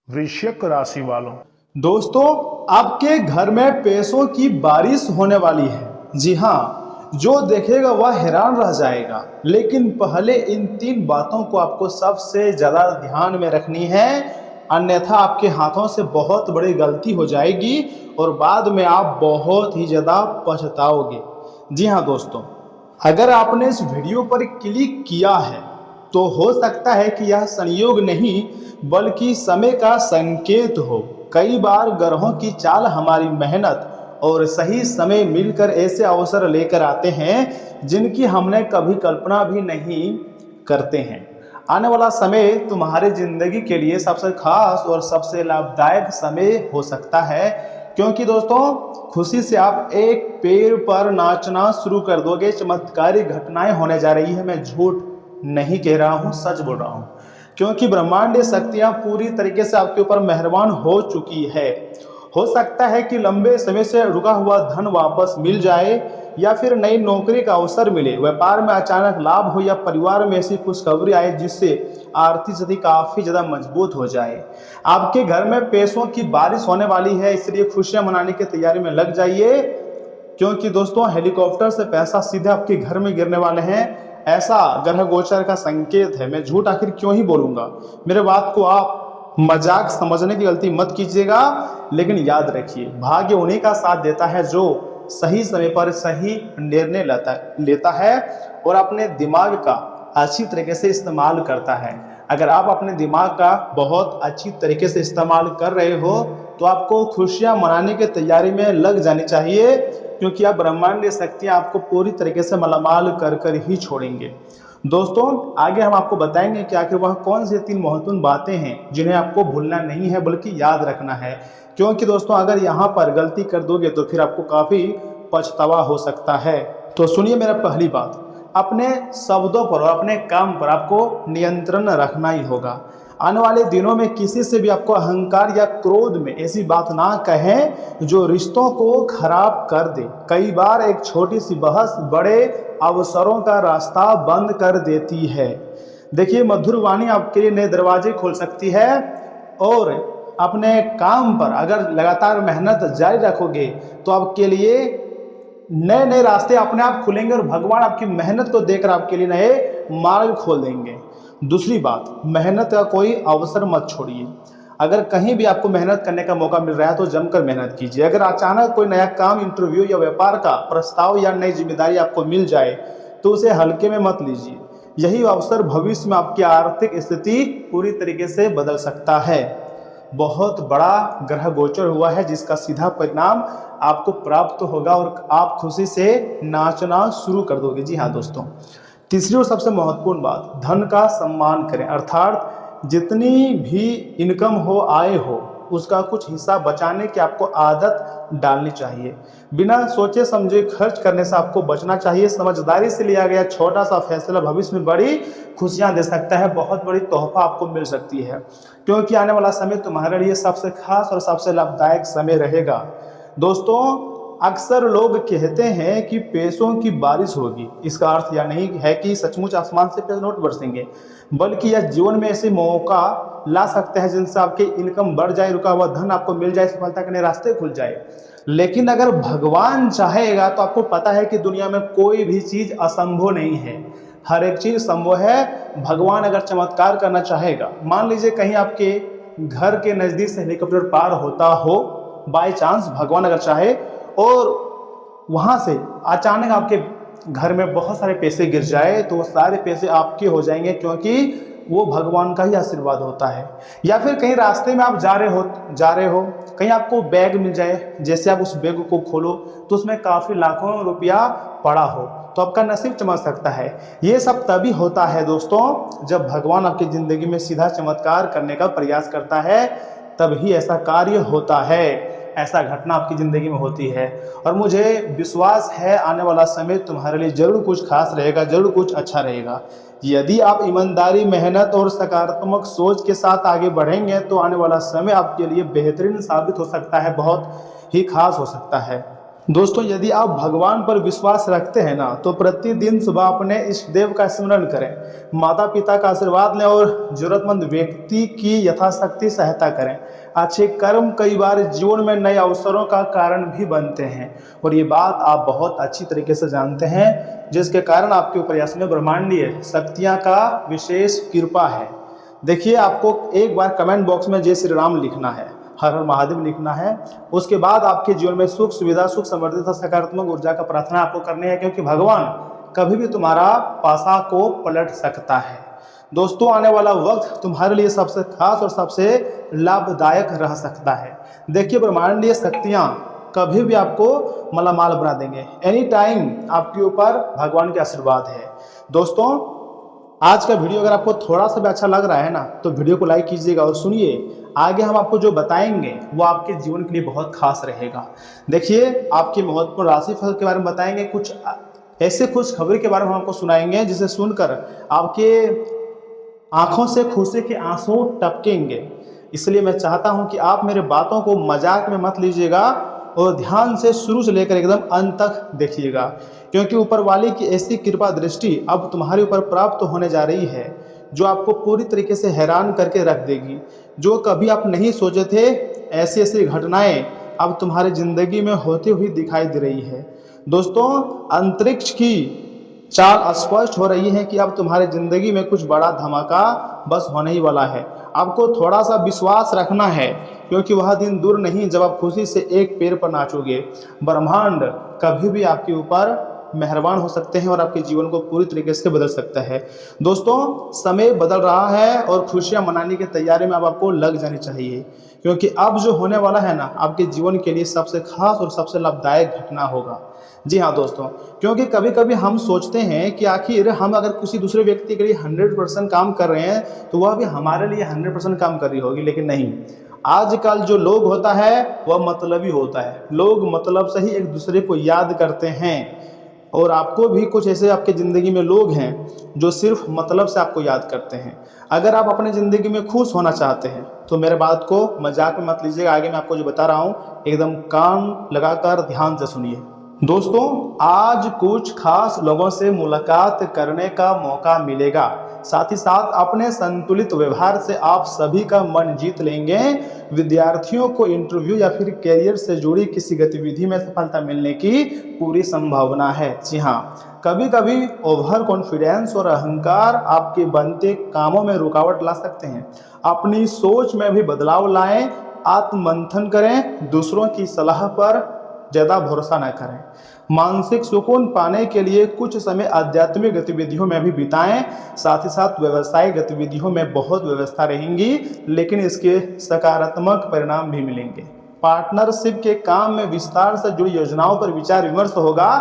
वृश्चिक राशि वालों, दोस्तों, आपके घर में पैसों की बारिश होने वाली है। जी हाँ, जो देखेगा वह हैरान रह जाएगा। लेकिन पहले इन 3 बातों को आपको सबसे ज़्यादा ध्यान में रखनी है, अन्यथा आपके हाथों से बहुत बड़ी गलती हो जाएगी और बाद में आप बहुत ही ज़्यादा पछताओगे। जी हाँ दोस्तों, अगर आपने इस वीडियो पर क्लिक किया है तो हो सकता है कि यह संयोग नहीं बल्कि समय का संकेत हो। कई बार ग्रहों की चाल हमारी मेहनत और सही समय मिलकर ऐसे अवसर लेकर आते हैं जिनकी हमने कभी कल्पना भी नहीं करते हैं। आने वाला समय तुम्हारी जिंदगी के लिए सबसे खास और सबसे लाभदायक समय हो सकता है, क्योंकि दोस्तों खुशी से आप एक पैर पर नाचना शुरू कर दोगे। चमत्कारी घटनाएं होने जा रही है। मैं झूठ नहीं कह रहा हूं, सच बोल रहा हूं, क्योंकि ब्रह्मांडीय शक्तियां पूरी तरीके से आपके ऊपर मेहरबान हो चुकी है। हो सकता है कि लंबे समय से रुका हुआ धन वापस मिल जाए या फिर नई नौकरी का अवसर मिले, व्यापार में अचानक लाभ हो या परिवार में ऐसी खुशखबरी आए जिससे आर्थिक स्थिति काफी ज्यादा मजबूत हो जाए। आपके घर में पैसों की बारिश होने वाली है, इसलिए खुशियां मनाने की तैयारी में लग जाइए, क्योंकि दोस्तों हेलीकॉप्टर से पैसा सीधे आपके घर में गिरने वाले हैं। ऐसा ग्रह गोचर का संकेत है। मैं झूठ आखिर क्यों ही बोलूंगा। मेरे बात को आप मजाक समझने की गलती मत कीजिएगा, लेकिन याद रखिए, भाग्य उन्हीं का साथ देता है जो सही समय पर सही निर्णय लेता है और अपने दिमाग का अच्छी तरीके से इस्तेमाल करता है। अगर आप अपने दिमाग का बहुत अच्छी तरीके से इस्तेमाल कर रहे हो तो आपको खुशियां मनाने की तैयारी में लग जानी चाहिए, क्योंकि आप ब्रह्मांडीय शक्तियां आपको पूरी तरीके से मालामाल कर कर ही छोड़ेंगे। दोस्तों, आगे हम आपको बताएंगे कि आखिर वह कौन सी 3 महत्वपूर्ण बातें हैं जिन्हें आपको भूलना नहीं है बल्कि याद रखना है, क्योंकि दोस्तों अगर यहाँ पर गलती कर दोगे तो फिर आपको काफ़ी पछतावा हो सकता है। तो सुनिए मेरा पहली बात, अपने शब्दों पर और अपने काम पर आपको नियंत्रण रखना ही होगा। आने वाले दिनों में किसी से भी आपको अहंकार या क्रोध में ऐसी बात ना कहें जो रिश्तों को खराब कर दे। कई बार एक छोटी सी बहस बड़े अवसरों का रास्ता बंद कर देती है। देखिए, मधुर वाणी आपके लिए नए दरवाजे खोल सकती है और अपने काम पर अगर लगातार मेहनत जारी रखोगे तो आपके लिए नए नए रास्ते अपने आप खुलेंगे और भगवान आपकी मेहनत को देखकर आपके लिए नए मार्ग खोल देंगे। दूसरी बात, मेहनत का कोई अवसर मत छोड़िए। अगर कहीं भी आपको मेहनत करने का मौका मिल रहा है तो जमकर मेहनत कीजिए। अगर अचानक कोई नया काम, इंटरव्यू या व्यापार का प्रस्ताव या नई जिम्मेदारी आपको मिल जाए तो उसे हल्के में मत लीजिए। यही अवसर भविष्य में आपकी आर्थिक स्थिति पूरी तरीके से बदल सकता है। बहुत बड़ा ग्रह गोचर हुआ है जिसका सीधा परिणाम आपको प्राप्त होगा और आप खुशी से नाचना शुरू कर दोगे। जी हाँ दोस्तों, तीसरी और सबसे महत्वपूर्ण बात, धन का सम्मान करें, अर्थात जितनी भी इनकम हो, आय हो, उसका कुछ हिस्सा बचाने की आपको आदत डालनी चाहिए। बिना सोचे समझे खर्च करने से आपको बचना चाहिए। समझदारी से लिया गया छोटा सा फैसला भविष्य में बड़ी खुशियां दे सकता है, बहुत बड़ी तोहफा आपको मिल सकती है, क्योंकि आने वाला समय तुम्हारे लिए सबसे खास और सबसे लाभदायक समय रहेगा। दोस्तों, अक्सर लोग कहते हैं कि पैसों की बारिश होगी। इसका अर्थ यह नहीं है कि सचमुच आसमान से पैसे नोट बरसेंगे, बल्कि यह जीवन में ऐसे मौका ला सकते हैं जिनसे आपकी इनकम बढ़ जाए, रुका हुआ धन आपको मिल जाए, सफलता के नए रास्ते खुल जाए। लेकिन अगर भगवान चाहेगा तो आपको पता है कि दुनिया में कोई भी चीज असंभव नहीं है, हर एक चीज संभव है। भगवान अगर चमत्कार करना चाहेगा, मान लीजिए कहीं आपके घर के नजदीक से हेलीकॉप्टर पार होता हो, बाय चांस भगवान अगर चाहे, और वहां से अचानक आपके घर में बहुत सारे पैसे गिर जाए तो वो सारे पैसे आपके हो जाएंगे, क्योंकि वो भगवान का ही आशीर्वाद होता है। या फिर कहीं रास्ते में आप जा रहे हो, कहीं आपको बैग मिल जाए, जैसे आप उस बैग को खोलो तो उसमें काफी लाखों रुपया पड़ा हो, तो आपका नसीब चमक सकता है। ये सब तभी होता है दोस्तों जब भगवान आपकी जिंदगी में सीधा चमत्कार करने का प्रयास करता है, तभी ऐसा कार्य होता है, ऐसा घटना आपकी ज़िंदगी में होती है। और मुझे विश्वास है आने वाला समय तुम्हारे लिए ज़रूर कुछ खास रहेगा, ज़रूर कुछ अच्छा रहेगा। यदि आप ईमानदारी, मेहनत और सकारात्मक सोच के साथ आगे बढ़ेंगे तो आने वाला समय आपके लिए बेहतरीन साबित हो सकता है, बहुत ही खास हो सकता है। दोस्तों, यदि आप भगवान पर विश्वास रखते हैं ना, तो प्रतिदिन सुबह अपने इष्ट देव का स्मरण करें, माता पिता का आशीर्वाद लें और जरूरतमंद व्यक्ति की यथाशक्ति सहायता करें। अच्छे कर्म कई बार जीवन में नए अवसरों का कारण भी बनते हैं, और ये बात आप बहुत अच्छी तरीके से जानते हैं, जिसके कारण आपके ऊपर इसमें ब्रह्मांडीय शक्तियाँ का विशेष कृपा है। देखिए, आपको एक बार कमेंट बॉक्स में जय श्री राम लिखना है, हर हर महादेव लिखना है। उसके बाद आपके जीवन में सुख सुविधा, सुख समृद्धि तथा सकारात्मक ऊर्जा का प्रार्थना आपको करनी है, क्योंकि भगवान कभी भी तुम्हारा पासा को पलट सकता है। दोस्तों, आने वाला वक्त तुम्हारे लिए सबसे खास और सबसे लाभदायक रह सकता है। देखिए, ब्रह्मांडीय शक्तियाँ कभी भी आपको मालामाल बना देंगे। एनी टाइम आपके ऊपर भगवान के आशीर्वाद है। दोस्तों, आज का वीडियो अगर आपको थोड़ा सा भी अच्छा लग रहा है ना, तो वीडियो को लाइक कीजिएगा और सुनिए, आगे हम आपको जो बताएंगे वो आपके जीवन के लिए बहुत खास रहेगा। देखिए, आपके महत्वपूर्ण राशिफल के बारे में बताएंगे, कुछ ऐसे खुश खबरी के बारे में हम आपको सुनाएंगे जिसे सुनकर आपके आंखों से खुशी के आंसू टपकेंगे। इसलिए मैं चाहता हूं कि आप मेरे बातों को मजाक में मत लीजिएगा और ध्यान से शुरू से लेकर एकदम अंत तक देखिएगा, क्योंकि ऊपर वाले की ऐसी कृपा दृष्टि अब तुम्हारे ऊपर प्राप्त होने जा रही है जो आपको पूरी तरीके से हैरान करके रख देगी। जो कभी आप नहीं सोचे थे, ऐसी ऐसी घटनाएं अब तुम्हारी जिंदगी में होती हुई दिखाई दे रही है। दोस्तों, अंतरिक्ष की चाल स्पष्ट हो रही है कि अब तुम्हारी जिंदगी में कुछ बड़ा धमाका बस होने ही वाला है। आपको थोड़ा सा विश्वास रखना है, क्योंकि वह दिन दूर नहीं जब आप खुशी से एक पैर पर नाचोगे। ब्रह्मांड कभी भी आपके ऊपर मेहरबान हो सकते हैं और आपके जीवन को पूरी तरीके से बदल सकता है। दोस्तों, समय बदल रहा है और खुशियां मनाने की तैयारी में अब आपको लग जानी चाहिए, क्योंकि अब जो होने वाला है ना, आपके जीवन के लिए सबसे खास और सबसे लाभदायक घटना होगा। जी हाँ दोस्तों, क्योंकि कभी कभी हम सोचते हैं कि आखिर हम अगर किसी दूसरे व्यक्ति के लिए 100% काम कर रहे हैं तो वह भी हमारे लिए 100% काम कर रही होगी, लेकिन नहीं। आजकल जो लोग होता है वह मतलबी होता है। लोग मतलब से ही एक दूसरे को याद करते हैं, और आपको भी कुछ ऐसे आपके ज़िंदगी में लोग हैं जो सिर्फ मतलब से आपको याद करते हैं। अगर आप अपने ज़िंदगी में खुश होना चाहते हैं तो मेरे बात को मजाक में मत लीजिएगा। आगे मैं आपको जो बता रहा हूँ एकदम कान लगाकर ध्यान से सुनिए। दोस्तों, आज कुछ खास लोगों से मुलाकात करने का मौका मिलेगा। साथ ही साथ अपने संतुलित व्यवहार से आप सभी का मन जीत लेंगे। विद्यार्थियों को इंटरव्यू या फिर करियर से जुड़ी किसी गतिविधि में सफलता मिलने की पूरी संभावना है। जी हाँ, कभी कभी ओवर कॉन्फिडेंस और अहंकार आपके बनते कामों में रुकावट ला सकते हैं। अपनी सोच में भी बदलाव लाएं, आत्ममंथन करें, दूसरों की सलाह पर ज़्यादा भरोसा न करें। मानसिक सुकून पाने के लिए कुछ समय आध्यात्मिक गतिविधियों में भी बिताएं। साथ ही साथ व्यवसायिक गतिविधियों में बहुत व्यवस्था रहेंगी, लेकिन इसके सकारात्मक परिणाम भी मिलेंगे। पार्टनरशिप के काम में विस्तार से जुड़ी योजनाओं पर विचार विमर्श होगा।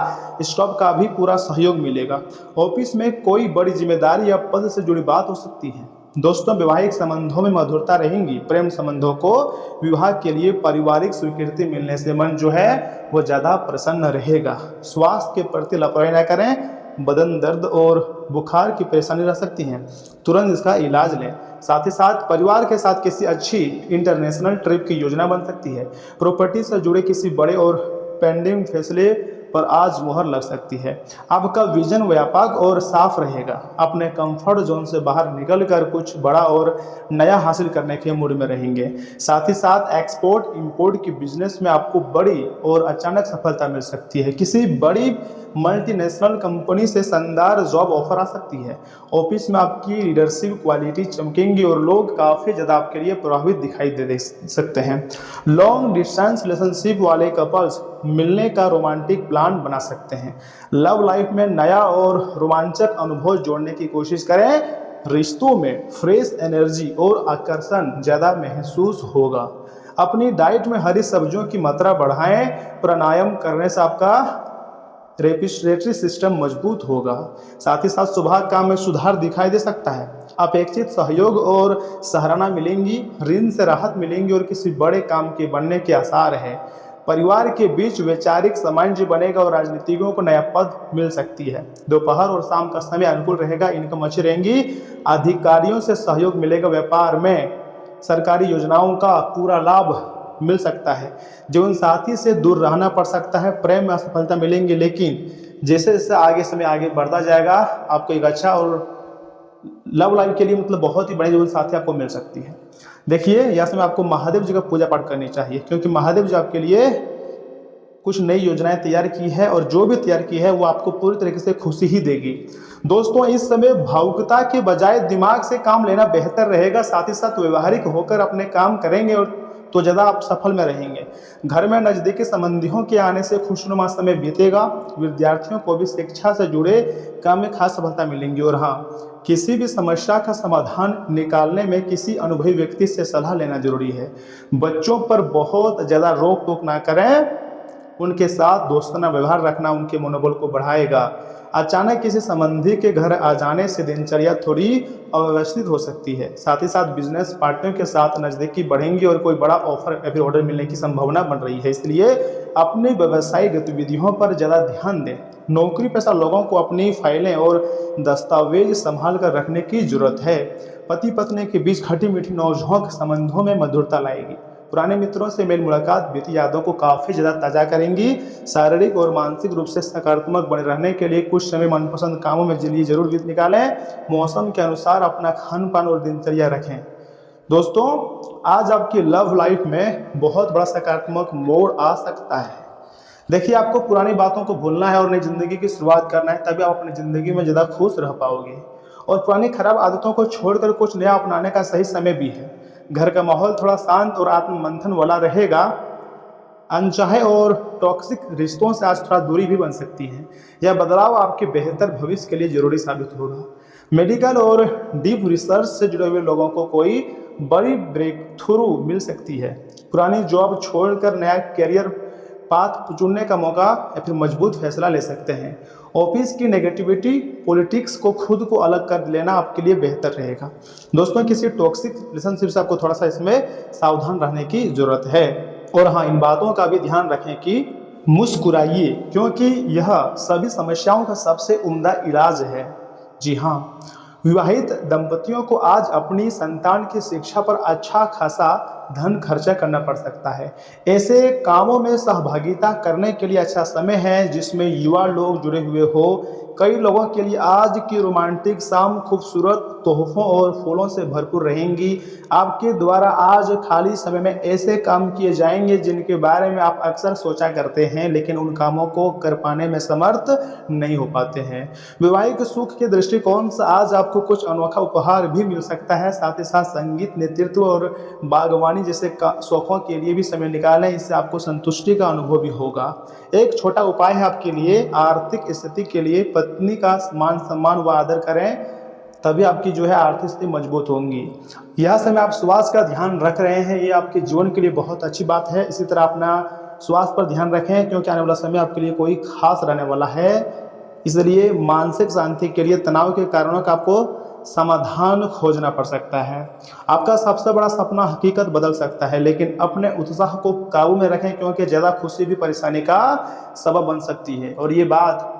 स्टाफ का भी पूरा सहयोग मिलेगा। ऑफिस में कोई बड़ी जिम्मेदारी या पद से जुड़ी बात हो सकती है। दोस्तों, वैवाहिक संबंधों में मधुरता रहेंगी। प्रेम संबंधों को विवाह के लिए पारिवारिक स्वीकृति मिलने से मन जो है वो ज़्यादा प्रसन्न रहेगा। स्वास्थ्य के प्रति लापरवाही न करें। बदन दर्द और बुखार की परेशानी रह सकती है, तुरंत इसका इलाज लें। साथ ही साथ परिवार के साथ किसी अच्छी इंटरनेशनल ट्रिप की योजना बन सकती है। प्रॉपर्टी से जुड़े किसी बड़े और पेंडिंग फैसले पर आज मुहर लग सकती है। आपका विजन व्यापक और साफ रहेगा। अपने कंफर्ट जोन से बाहर निकलकर कुछ बड़ा और नया हासिल करने के मूड में रहेंगे। साथ ही साथ एक्सपोर्ट इंपोर्ट की बिजनेस में आपको बड़ी और अचानक सफलता मिल सकती है। किसी बड़ी मल्टीनेशनल कंपनी से शानदार जॉब ऑफर आ सकती है। ऑफिस में आपकी लीडरशिप क्वालिटी चमकेंगी और लोग काफ़ी ज़्यादा आपके लिए प्रभावित दिखाई दे सकते हैं। लॉन्ग डिस्टेंस रिलेशनशिप वाले कपल्स मिलने का रोमांटिक प्लान बना सकते हैं। लव लाइफ में नया और रोमांचक अनुभव जोड़ने की कोशिश करें। रिश्तों में फ्रेश एनर्जी और आकर्षण ज़्यादा महसूस होगा। अपनी डाइट में हरी सब्जियों की मात्रा बढ़ाएं। प्राणायाम करने से आपका रेस्पिरेटरी सिस्टम मजबूत होगा। साथ ही साथ सुबह काम में सुधार दिखाई दे सकता है। अपेक्षित सहयोग और सराहना मिलेंगी। ऋण से राहत मिलेंगी और किसी बड़े काम के बनने के आसार है। परिवार के बीच वैचारिक सामंजस्य बनेगा और राजनीतिज्ञों को नया पद मिल सकती है। दोपहर और शाम का समय अनुकूल रहेगा। इनकम अच्छी रहेंगी। अधिकारियों से सहयोग मिलेगा। व्यापार में सरकारी योजनाओं का पूरा लाभ मिल सकता है। जीवन साथी से दूर रहना पड़ सकता है, प्रेम में असफलता मिलेंगी, लेकिन जैसे जैसे आगे समय आगे बढ़ता जाएगा आपको एक अच्छा और लव लाइफ के लिए मतलब बहुत ही बड़े जीवन साथी आपको मिल सकती है। देखिए यह समय आपको महादेव जी का पूजा पाठ करनी चाहिए, क्योंकि महादेव जी आपके लिए कुछ नई योजनाएं तैयार की है और जो भी तैयार की है वो आपको पूरी तरीके से खुशी ही देगी। दोस्तों इस समय भावुकता के बजाय दिमाग से काम लेना बेहतर रहेगा, साथ ही साथ व्यवहारिक होकर अपने काम करेंगे और तो ज़्यादा आप सफल में रहेंगे। घर में नज़दीकी संबंधियों के आने से खुशनुमा समय बीतेगा। विद्यार्थियों को भी शिक्षा से जुड़े काम में खास सफलता मिलेंगी। और हाँ, किसी भी समस्या का समाधान निकालने में किसी अनुभवी व्यक्ति से सलाह लेना जरूरी है। बच्चों पर बहुत ज़्यादा रोक टोक ना करें, उनके साथ दोस्ताना व्यवहार रखना उनके मनोबल को बढ़ाएगा। अचानक किसी संबंधी के घर आ जाने से दिनचर्या थोड़ी अव्यवस्थित हो सकती है। साथ ही साथ बिजनेस पार्टनर के साथ नज़दीकी बढ़ेंगी और कोई बड़ा ऑफर या फिर ऑर्डर मिलने की संभावना बन रही है, इसलिए अपनी व्यवसायिक गतिविधियों पर ज़्यादा ध्यान दें। नौकरी पेशा लोगों को अपनी फाइलें और दस्तावेज संभाल कर रखने की जरूरत है। पति पत्नी के बीच खटी मीठी नौझोंक संबंधों में मधुरता लाएगी। पुराने मित्रों से मेल मुलाकात बीती यादों को काफ़ी ज़्यादा ताज़ा करेंगी। शारीरिक और मानसिक रूप से सकारात्मक बने रहने के लिए कुछ समय मनपसंद कामों में लिए जरूर निकालें। मौसम के अनुसार अपना खान पान और दिनचर्या रखें। दोस्तों आज आपकी लव लाइफ में बहुत बड़ा सकारात्मक मोड़ आ सकता है। देखिए आपको पुरानी बातों को भूलना है और नई जिंदगी की शुरुआत करना है, तभी आप अपनी ज़िंदगी में ज़्यादा खुश रह पाओगे। और पुरानी खराब आदतों को छोड़कर कुछ नया अपनाने का सही समय भी है। घर का माहौल थोड़ा शांत और आत्म मंथन वाला रहेगा। अनचाहे और टॉक्सिक रिश्तों से आज थोड़ा दूरी भी बन सकती है। यह बदलाव आपके बेहतर भविष्य के लिए जरूरी साबित होगा। मेडिकल और डीप रिसर्च से जुड़े हुए लोगों को कोई बड़ी ब्रेक थ्रू मिल सकती है। पुरानी जॉब छोड़कर नया करियर पाथ चुनने का मौका या फिर मजबूत फैसला ले सकते हैं। ऑफिस की नेगेटिविटी पॉलिटिक्स को खुद को अलग कर लेना आपके लिए बेहतर रहेगा। दोस्तों किसी टॉक्सिक रिलेशनशिप से आपको थोड़ा सा इसमें सावधान रहने की जरूरत है। और हाँ, इन बातों का भी ध्यान रखें कि मुस्कुराइए, क्योंकि यह सभी समस्याओं का सबसे उम्दा इलाज है। जी हाँ, विवाहित दंपतियों को आज अपनी संतान की शिक्षा पर अच्छा खासा धन खर्चा करना पड़ सकता है। ऐसे कामों में सहभागिता करने के लिए अच्छा समय है जिसमें युवा लोग जुड़े हुए हो। कई लोगों के लिए आज की रोमांटिक शाम खूबसूरत तोहफों और फूलों से भरपूर रहेंगी। आपके द्वारा आज खाली समय में ऐसे काम किए जाएंगे जिनके बारे में आप अक्सर सोचा करते हैं, लेकिन उन कामों को कर पाने में समर्थ नहीं हो पाते हैं। वैवाहिक सुख के दृष्टिकोण से आज आपको कुछ अनोखा उपहार भी मिल सकता है। साथ ही साथ संगीत, नेतृत्व और बागवानी जैसे शौकों के लिए भी समय निकालें, इससे आपको संतुष्टि का अनुभव भी होगा। एक छोटा उपाय है आपके लिए, आर्थिक स्थिति के लिए पत्नी का मान सम्मान व आदर करें, तभी आपकी जो है आर्थिक स्थिति मजबूत होंगी। यह समय आप स्वास्थ्य का ध्यान रख रहे हैं, ये आपके जीवन के लिए बहुत अच्छी बात है। इसी तरह अपना स्वास्थ्य पर ध्यान रखें, क्योंकि आने वाला समय आपके लिए कोई खास रहने वाला है। इसलिए मानसिक शांति के लिए तनाव के कारणों का आपको समाधान खोजना पड़ सकता है। आपका सबसे बड़ा सपना हकीकत बदल सकता है, लेकिन अपने उत्साह को काबू में रखें, क्योंकि ज़्यादा खुशी भी परेशानी का सबब बन सकती है और ये बात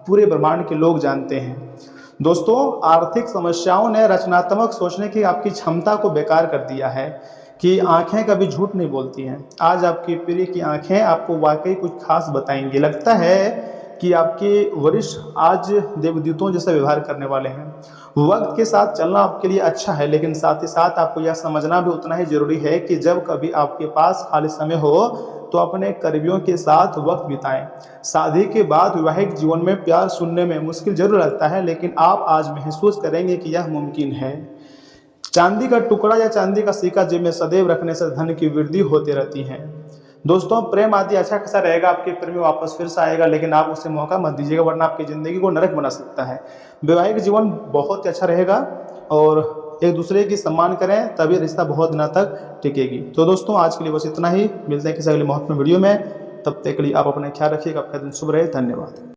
पूरे ब्रह्मांड के लोग जानते हैं। दोस्तों आर्थिक समस्याओं ने रचनात्मक सोचने की आपकी क्षमता को बेकार कर दिया है कि आंखें कभी झूठ नहीं बोलती हैं। आज आपकी प्रिय की आंखें आपको वाकई कुछ खास बताएंगी। लगता है कि आपके वरिष्ठ आज देवदूतों जैसा व्यवहार करने वाले हैं। वक्त के साथ चलना आपके लिए अच्छा है, लेकिन साथ ही साथ आपको यह समझना भी उतना ही जरूरी है कि जब कभी आपके पास खाली समय हो तो अपने करीबियों के साथ वक्त बिताएं। शादी के बाद वैवाहिक जीवन में प्यार सुनने में मुश्किल जरूर लगता है, लेकिन आप आज महसूस करेंगे कि यह मुमकिन है। चांदी का टुकड़ा या चांदी का सिक्का जेब में सदैव रखने से धन की वृद्धि होती रहती है। दोस्तों प्रेम आदि अच्छा खासा रहेगा, आपके प्रेमी वापस फिर से आएगा, लेकिन आप उसे मौका मत दीजिएगा, वरना आपकी ज़िंदगी को नरक बना सकता है। वैवाहिक जीवन बहुत अच्छा रहेगा और एक दूसरे की सम्मान करें, तभी रिश्ता बहुत दिनों तक टिकेगी। तो दोस्तों आज के लिए बस इतना ही। मिलते हैं किसी अगले महत्वपूर्ण वीडियो में, तब तक के लिए आप अपना ख्याल रखिएगा। आपका दिन शुभ रहे। धन्यवाद।